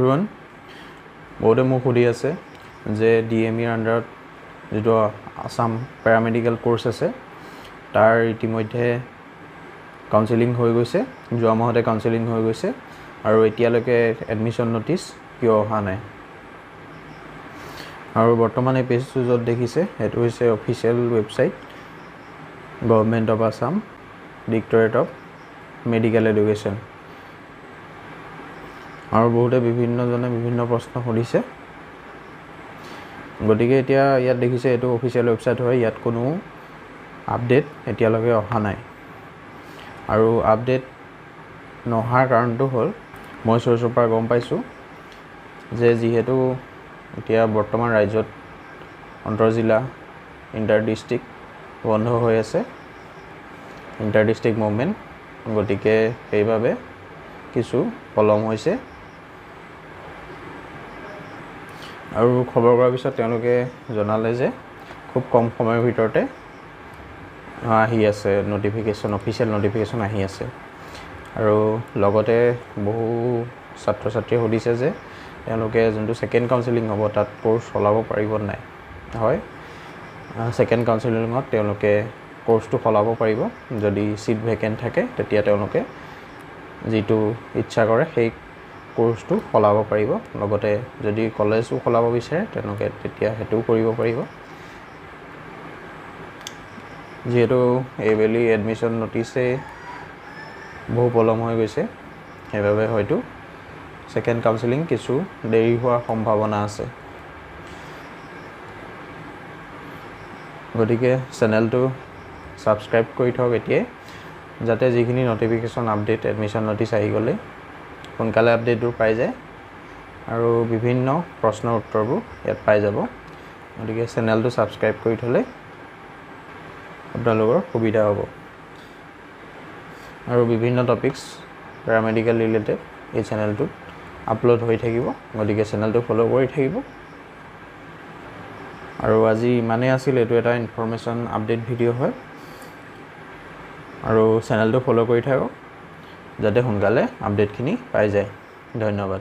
everyone বহুতে মোক সুধি আছে যে ডিএমইৰ আন্ডাৰত যেটো আসাম প্যাৰামেডিকেল কোৰ্স আছে তাৰ ইতিমধ্যে কাউন্সেলিং হৈ গৈছে যোৱা মাহতে কাউন্সেলিং হৈ গৈছে আৰু এতিয়ালৈকে এডমিশন নোটিস কিয় অহা নাই আৰু বৰ্তমান এই পেজটো য'ত দেখিছে এটো হৈছে official website government of Assam directorate of medical education আৰু বহুতে বিভিন্ন প্ৰশ্ন সুধিছে গতিকে এতিয়া ইয়াত দেখিছে এটো অফিচিয়েল ওয়েবসাইট হয় ইয়াত কোনো আপডেট এতিয়ালৈকে অহা নাই আৰু আপডেট নহাৰ কাৰণটো হ'ল মই সোৰ্সৰ পৰা গম পাইছো যে যিহেতু এতিয়া বৰ্তমান ৰাজ্যত অন্তৰজিলা ইন্টাৰ ডিস্ট্ৰিক্ট বন্ধ হৈ আছে ইন্টাৰ ডিস্ট্ৰিক্ট মুভমেন্ট গতিকে সেইভাবে কিছু পলম হৈছে আৰু খবৰ কৰাৰ পিছত তেওঁলোকে জনালে যে খুব কম সময়ৰ ভিতৰতে আহি আছে নোটিফিকেশন অফিচিয়েল নোটিফিকেশন আহি আছে আৰু লগতে বহু ছাত্ৰ ছাত্ৰী সুধিছে যে তেওঁলোকে যোনটো সেকেন্ড কাউন্সেলিং হ'ব তাত কোৰ্স চলাব পাৰিব নাই হয় সেকেন্ড কাউন্সেলিংত তেওঁলোকে কোৰ্সটো চলাব পাৰিব যদি সিট ভেকেন্ট থাকে তেতিয়া তেওঁলোকে যেটো ইচ্ছা কৰে সেই কোৰ্সটো চলাব পাৰিব লগতে যদি কলেজও চলাব বিচাৰে তেওঁলোকে তেতিয়া হেতু কৰিব পাৰিব যেহেতু এইবেলি এডমিশন নোটিসে বহু পলম হৈ গৈছে সেইভাবে হয়তো সেকেন্ড কাউন্সেলিং কিছু দেৰি হোৱাৰ সম্ভাৱনা আছে গতিকে চেনেলটো সাবস্ক্ৰাইব কৰি থওক এতিয়া যাতে যিখিনি নোটিফিকেশন আপডেট এডমিশন নোটিস আহি গলে সোনকালে আপডেটবোৰ পাই যায় আৰু বিভিন্ন প্ৰশ্নৰ উত্তৰবোৰ ইয়াত পাই যাব গতিকে চেনেলটো সাবস্ক্ৰাইব কৰি থলে আপোনালোকৰ সুবিধা হ'ব আৰু বিভিন্ন টপিকস প্যাৰামেডিকেল ৰিলেটেড এই চেনেলটো আপলোড হৈ থাকিব গতিকে চেনেলটো ফলো কৰি থাকিব আৰু আজি মানে আছিল এটো এটা ইনফৰমেশন আপডেট ভিডিও হয় আৰু চেনেলটো ফলো কৰি থাকক যাতে সোনকালে আপডেটখিনি পাই যায় ধন্যবাদ